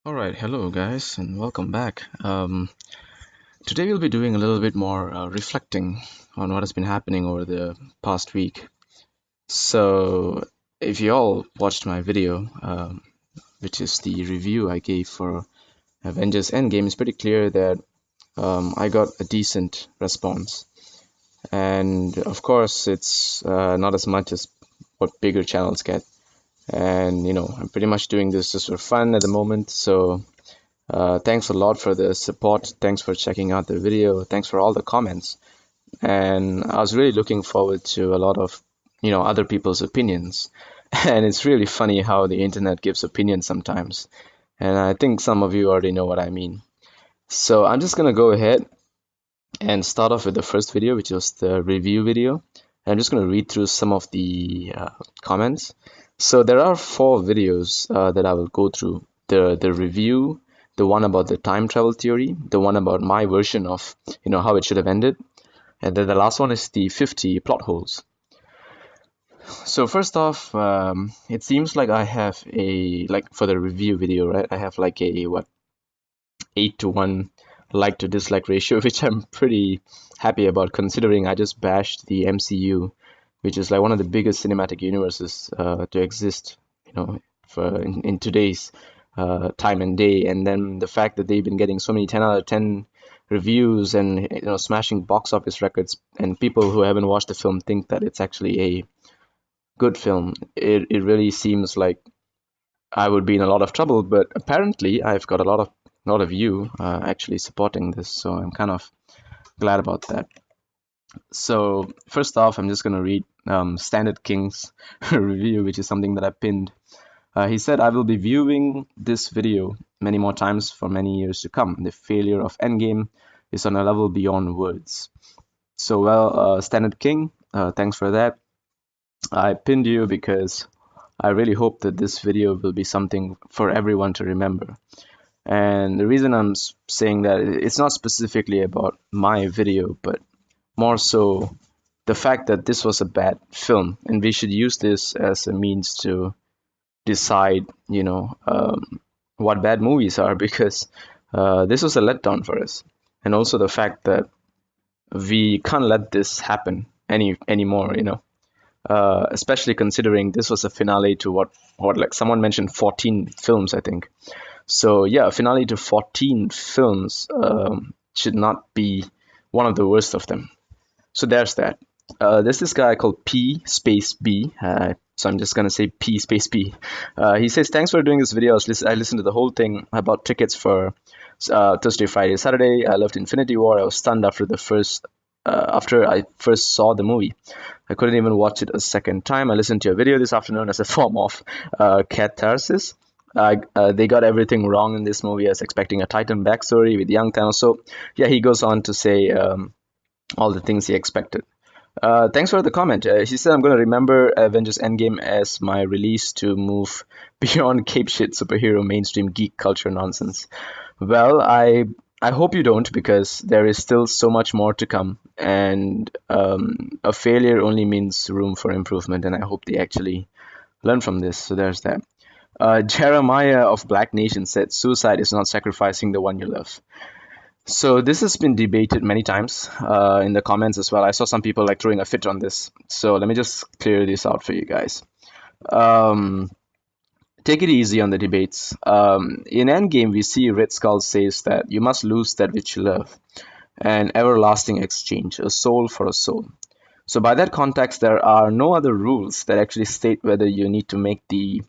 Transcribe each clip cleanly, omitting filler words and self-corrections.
Alright, hello guys, and welcome back. Today we'll be doing a little bit more reflecting on what has been happening over the past week. So, if you all watched my video, which is the review I gave for Avengers Endgame, it's pretty clear that I got a decent response. And of course, it's not as much as what bigger channels get. And I'm pretty much doing this just for fun at the moment, so thanks a lot for the support. Thanks for checking out the video. Thanks for all the comments. And I was really looking forward to a lot of, other people's opinions. And it's really funny how the internet gives opinions sometimes. And I think some of you already know what I mean. So I'm just gonna go ahead and start off with the first video, which was the review video. I'm just gonna read through some of the comments. So there are four videos that I will go through. The review, the one about the time travel theory, the one about my version of how it should have ended, and then the last one is the 50 plot holes. So first off, it seems like I have for the review video, right? I have like a 8-to-1 like to dislike ratio, which I'm pretty happy about considering I just bashed the MCU, which is like one of the biggest cinematic universes to exist, for in today's time and day. And then the fact that they've been getting so many 10 out of 10 reviews and smashing box office records, and people who haven't watched the film think that it's actually a good film. It really seems like I would be in a lot of trouble, but apparently I've got a lot of you actually supporting this, so I'm kind of glad about that. So first off, I'm just gonna read Standard King's review, which is something that I pinned. He said, I will be viewing this video many more times for many years to come. The failure of Endgame is on a level beyond words. So, well, Standard King, thanks for that. I pinned you because I really hope that this video will be something for everyone to remember. And the reason I'm saying that, it's not specifically about my video, but more so the fact that this was a bad film, and we should use this as a means to decide, what bad movies are, because this was a letdown for us. And also the fact that we can't let this happen anymore, especially considering this was a finale to what like someone mentioned 14 films, I think. So yeah, a finale to 14 films should not be one of the worst of them. So there's that. There's this guy called P space B. So I'm just gonna say P space B. He says, "Thanks for doing this video. I listened to the whole thing about tickets for Thursday, Friday, Saturday. I loved Infinity War. I was stunned after I first saw the movie. I couldn't even watch it a second time. I listened to your video this afternoon as a form of catharsis. They got everything wrong in this movie. I was expecting a Titan backstory with young Thanos." So yeah, he goes on to say all the things he expected. Thanks for the comment. He said, I'm going to remember Avengers Endgame as my release to move beyond cape shit superhero mainstream geek culture nonsense. Well, I hope you don't, because there is still so much more to come, and a failure only means room for improvement, and I hope they actually learn from this. So there's that. Jeremiah of Black Nation said, suicide is not sacrificing the one you love. So this has been debated many times in the comments as well. I saw some people like throwing a fit on this. So let me just clear this out for you guys. Um, Take it easy on the debates. In Endgame, we see Red Skull says that you must lose that which you love. An everlasting exchange, a soul for a soul. So by that context, there are no other rules that actually state whether you need to make the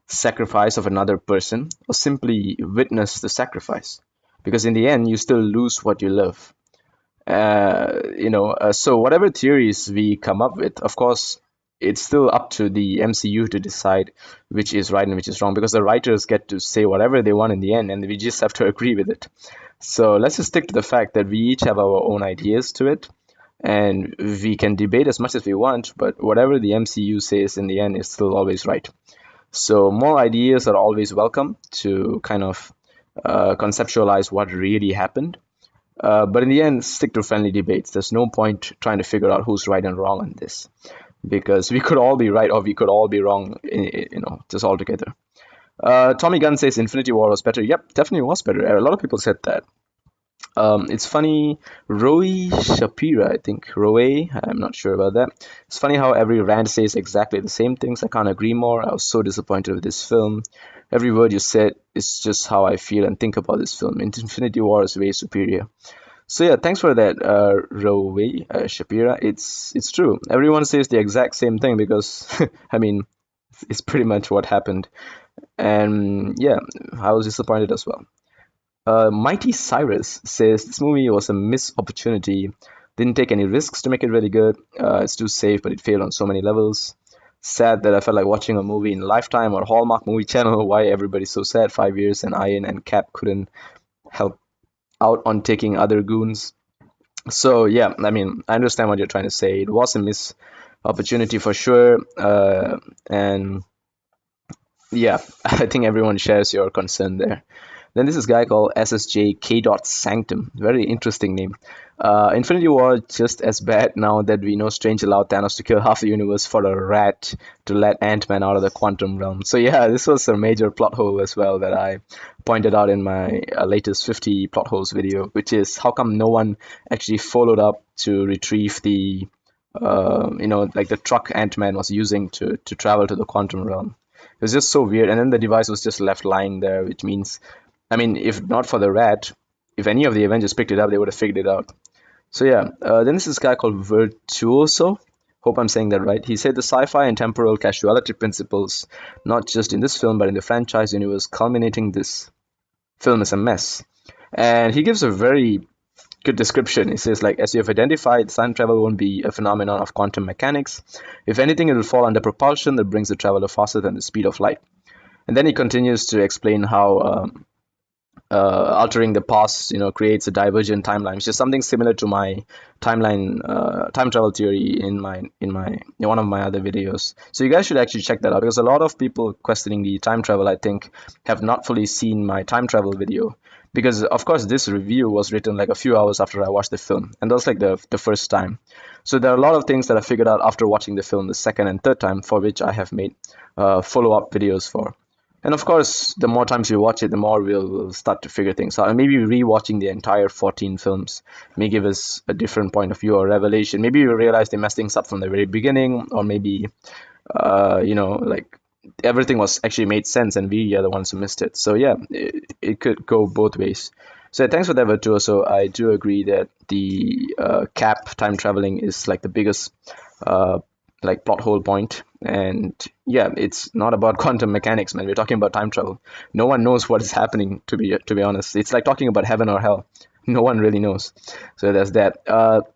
sacrifice of another person or simply witness the sacrifice, because in the end you still lose what you love. So whatever theories we come up with, of course it's still up to the MCU to decide which is right and which is wrong, because the writers get to say whatever they want in the end, and we just have to agree with it. So let's just stick to the fact that we each have our own ideas to it, and we can debate as much as we want, but whatever the MCU says in the end is still always right. So more ideas are always welcome to kind of conceptualize what really happened. But in the end, stick to friendly debates. There's no point trying to figure out who's right and wrong on this, because we could all be right or we could all be wrong, just altogether. Tommy Gunn says Infinity War was better. Yep, definitely was better. A lot of people said that. It's funny, Roy Shapira, I think. Roy, I'm not sure about that. It's funny how every rant says exactly the same things. I can't agree more. I was so disappointed with this film. Every word you said is just how I feel and think about this film. Infinity War is way superior. So yeah, thanks for that, Roy Shapira. It's true. Everyone says the exact same thing because, I mean, it's pretty much what happened. And yeah, I was disappointed as well. Mighty Cyrus says this movie was a missed opportunity. Didn't take any risks to make it really good. It's too safe, but it failed on so many levels. Sad that I felt like watching a movie in Lifetime or Hallmark Movie Channel. Why everybody's so sad? 5 years and Iron and Cap couldn't help out on taking other goons. So yeah, I mean, I understand what you're trying to say. It was a missed opportunity for sure. And yeah, I think everyone shares your concern there. Then this is a guy called SSJ K. Sanctum. Very interesting name. Infinity War just as bad now that we know Strange allowed Thanos to kill half the universe for a rat to let Ant-Man out of the quantum realm. So yeah, this was a major plot hole as well that I pointed out in my latest 50 plot holes video, which is how come no one actually followed up to retrieve the like the truck Ant-Man was using to travel to the quantum realm. It was just so weird, and then the device was just left lying there, which means, I mean, if not for the rat, if any of the Avengers picked it up, they would have figured it out. So yeah, then this is this guy called Virtuoso. Hope I'm saying that right. He said the sci-fi and temporal causality principles, not just in this film but in the franchise universe, culminating this film is a mess. And he gives a very good description. He says, like, as you have identified, time travel won't be a phenomenon of quantum mechanics. If anything, it will fall under propulsion that brings the traveler faster than the speed of light. And then he continues to explain how altering the past, creates a divergent timeline, which is something similar to my time travel theory in one of my other videos. So you guys should actually check that out because a lot of people questioning the time travel, I think, have not fully seen my time travel video. Because of course this review was written like a few hours after I watched the film, and that was like the first time. So there are a lot of things that I figured out after watching the film the second and third time, for which I have made follow-up videos for. And of course, the more times we watch it, the more we'll start to figure things out. And maybe rewatching the entire 14 films may give us a different point of view or revelation. Maybe we realize they messed things up from the very beginning, or maybe, like everything was actually made sense and we are the ones who missed it. So yeah, it could go both ways. So thanks for that, Virtuoso. I do agree that the cap time traveling is like the biggest uh, like plot hole point. And yeah, it's not about quantum mechanics, man. We're talking about time travel. No one knows what is happening. To be honest, it's like talking about heaven or hell. No one really knows. So there's that.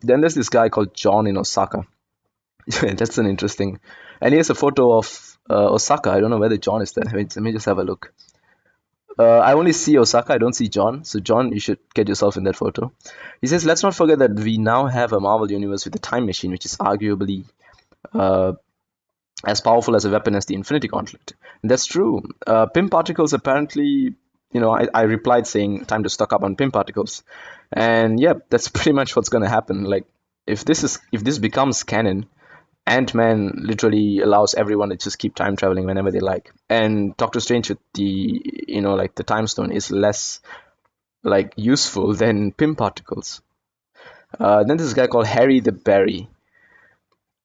Then there's this guy called John in Osaka. That's an interesting. And he has a photo of Osaka. I don't know whether John is there. Let me just have a look. I only see Osaka. I don't see John. So John, you should get yourself in that photo. He says, "Let's not forget that we now have a Marvel universe with a time machine, which is arguably uh, as powerful as a weapon as the Infinity Gauntlet." And that's true. Pym particles apparently, I replied saying time to stock up on Pym particles, and yeah, that's pretty much what's gonna happen. Like, if this becomes canon, Ant-Man literally allows everyone to just keep time traveling whenever they like, and Doctor Strange with the like the time stone is less like useful than Pym particles. Then this guy called Harry the Berry.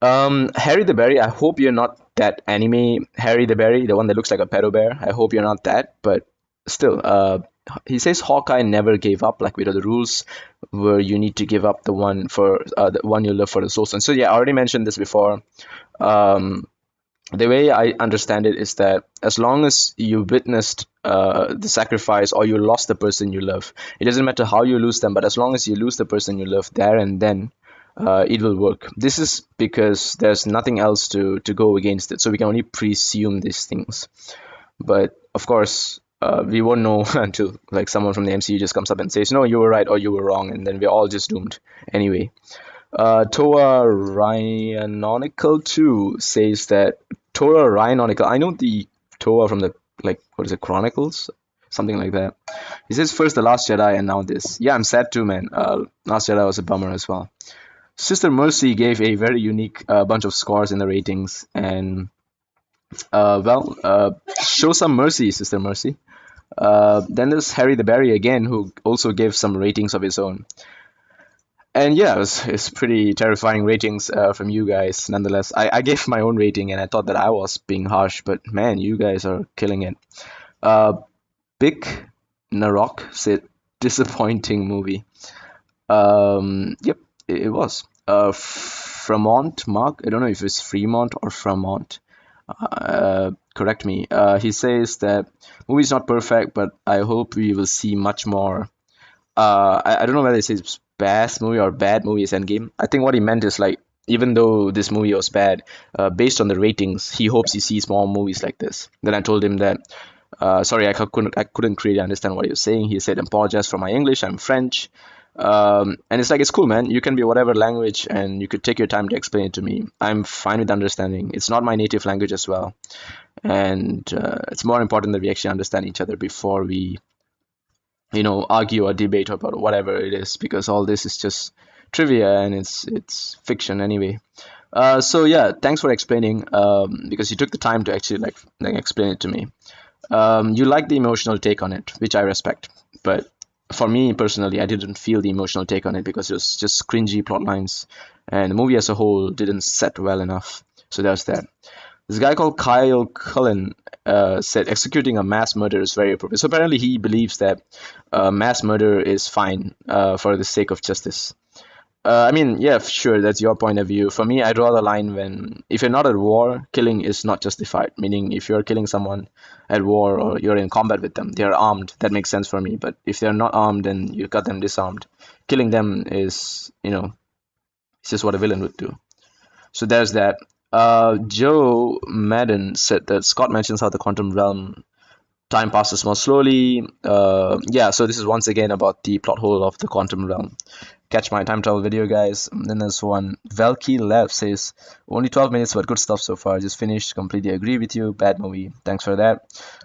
Harry the Berry, I hope you're not that anime Harry the Berry, the one that looks like a pedo bear. I hope you're not that, but still, he says Hawkeye never gave up. Like, with the rules where you need to give up the one you love for the soul stone. So yeah, I already mentioned this before. Um, the way I understand it is that as long as you witnessed the sacrifice or you lost the person you love, it doesn't matter how you lose them, but as long as you lose the person you love there and then, it will work. This is because there's nothing else to go against it, so we can only presume these things. But of course, we won't know until like someone from the MCU just comes up and says, "No, you were right" or "You were wrong," and then we're all just doomed anyway. Toa Ryanonical 2 says that Toa Ryanonical. I know the Toa from the, like, what is it, Chronicles? Something like that. He says first The Last Jedi and now this. Yeah, I'm sad too, man. Last Jedi was a bummer as well. Sister Mercy gave a very unique bunch of scores in the ratings, and Show some mercy, Sister Mercy. Then there's Harry the Barry again, who also gave some ratings of his own. And yeah, it's pretty terrifying ratings from you guys. Nonetheless, I gave my own rating, and I thought that I was being harsh, but man, you guys are killing it. Uh, Big Narok said disappointing movie. Yep, it was. Fremont Mark, I don't know if it's Fremont or Fremont. Correct me. He says that movie's not perfect, but I hope we will see much more. I don't know whether it says best movie or bad movie is Endgame. I think what he meant is like, even though this movie was bad, based on the ratings, he hopes he sees more movies like this. Then I told him that, sorry, I couldn't really understand what he was saying. He said, apologize for my English. I'm French. And it's like, it's cool, man. You can be whatever language, and you could take your time to explain it to me. I'm fine with understanding. It's not my native language as well, and it's more important that we actually understand each other before we argue or debate about whatever it is, because all this is just trivia and it's fiction anyway. So yeah, thanks for explaining, because you took the time to actually like explain it to me. You like the emotional take on it, which I respect, but for me personally, I didn't feel the emotional take on it because it was just cringy plot lines, and the movie as a whole didn't set well enough. So there's that. This guy called Kyle Cullen said executing a mass murder is very appropriate. So apparently he believes that mass murder is fine for the sake of justice. I mean, yeah, sure, that's your point of view. For me, I draw the line when, if you're not at war, killing is not justified. Meaning, if you're killing someone at war or you're in combat with them, they're armed, that makes sense for me. But if they're not armed and you got them disarmed, killing them is, it's just what a villain would do. So there's that. Joe Madden said that Scott mentions how the quantum realm time passes more slowly. Yeah, so this is once again about the plot hole of the quantum realm. Catch my time travel video, guys. And then there's one. Valky Lev says, only 12 minutes, but good stuff so far. Just finished. Completely agree with you. Bad movie. Thanks for that.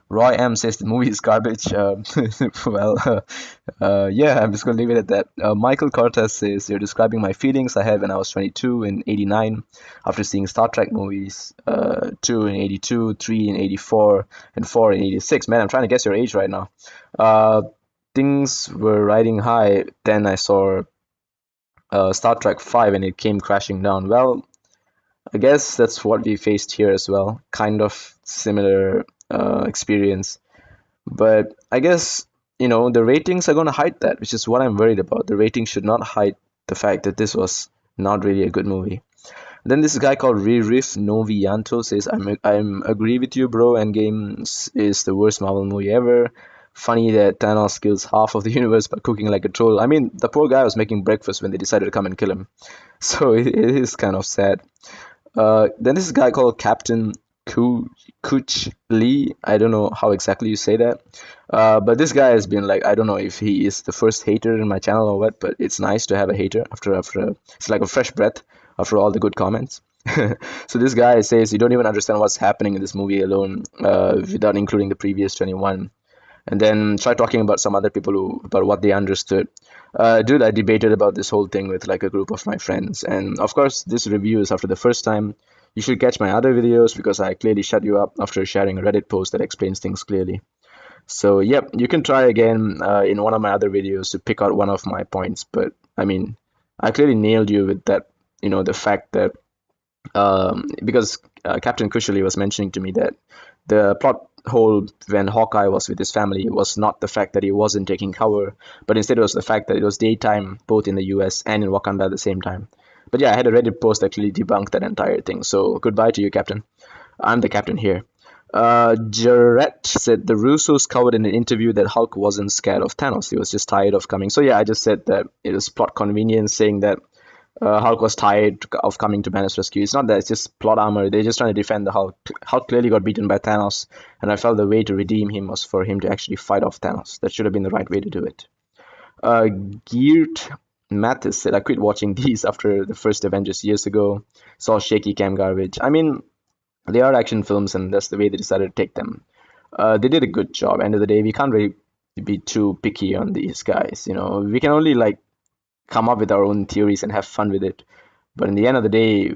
Roy M says the movie is garbage. Well, yeah, I'm just going to leave it at that. Michael Cortez says, you're describing my feelings I had when I was 22 in 89 after seeing Star Trek movies, 2 in 82, 3 in 84, and 4 in 86. Man, I'm trying to guess your age right now. Uh, Things were riding high. Then I saw Star Trek 5 and it came crashing down. Well, I guess that's what we faced here as well. Kind of similar experience. But I guess, the ratings are going to hide that, which is what I'm worried about. The ratings should not hide the fact that this was not really a good movie. Then this guy called Ririf Novianto says, I'm agree with you, bro. Endgame is the worst Marvel movie ever. Funny that Thanos kills half of the universe by cooking like a troll. I mean, the poor guy was making breakfast when they decided to come and kill him. So it is kind of sad. Then this guy called Captain Kuch Lee. I don't know how exactly you say that. But this guy has been like, I don't know if he is the first hater in my channel or what, but it's nice to have a hater it's like a fresh breath after all the good comments. So this guy says you don't even understand what's happening in this movie alone, without including the previous 21. And then try talking about some other people about what they understood. Dude, I debated about this whole thing with like a group of my friends, and of course, this review is after the first time. You should catch my other videos because I clearly shut you up after sharing a Reddit post that explains things clearly. So, yep, you can try again in one of my other videos to pick out one of my points. But I mean, I clearly nailed you with that. The fact that because Captain Cushely was mentioning to me that the plot hole when Hawkeye was with his family was not the fact that he wasn't taking cover, but instead it was the fact that it was daytime both in the US and in Wakanda at the same time. But yeah, I had a Reddit post that clearly debunked that entire thing. So goodbye to you, Captain. I'm the captain here. Jarrett said the Russos covered in an interview that Hulk wasn't scared of Thanos. He was just tired of coming. So yeah, I just said that it was plot convenience, saying that Hulk was tired of coming to Banner's rescue. It's not that, it's just plot armor. They're just trying to defend the Hulk. Hulk clearly got beaten by Thanos, and I felt the way to redeem him was for him to actually fight off Thanos. That should have been the right way to do it. Geert Mathis said, I quit watching these after the first Avengers years ago. Saw shaky cam garbage. I mean, they are action films, and that's the way they decided to take them. They did a good job. End of the day, we can't really be too picky on these guys. We can only like come up with our own theories and have fun with it. But in the end of the day,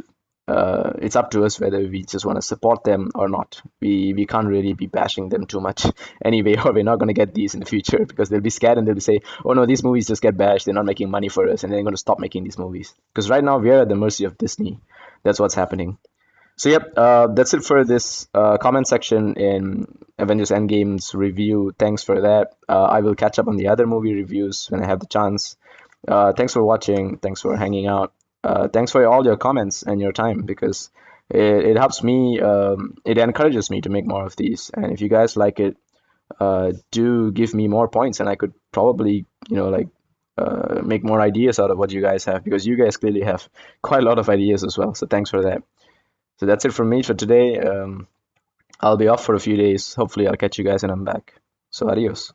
it's up to us whether we just want to support them or not. We can't really be bashing them too much anyway, or we're not going to get these in the future because they'll be scared and they'll say, oh no, these movies just get bashed, they're not making money for us, and they're going to stop making these movies. Because right now we're at the mercy of Disney. That's what's happening. So yep, that's it for this comment section in Avengers Endgame's review. Thanks for that. I will catch up on the other movie reviews when I have the chance. Thanks for watching. Thanks for hanging out. Thanks for all your comments and your time because it helps me. It encourages me to make more of these. And if you guys like it, do give me more points, and I could probably, like make more ideas out of what you guys have because you guys clearly have quite a lot of ideas as well. So thanks for that. So that's it from me for today. I'll be off for a few days. Hopefully, I'll catch you guys when I'm back. So adios.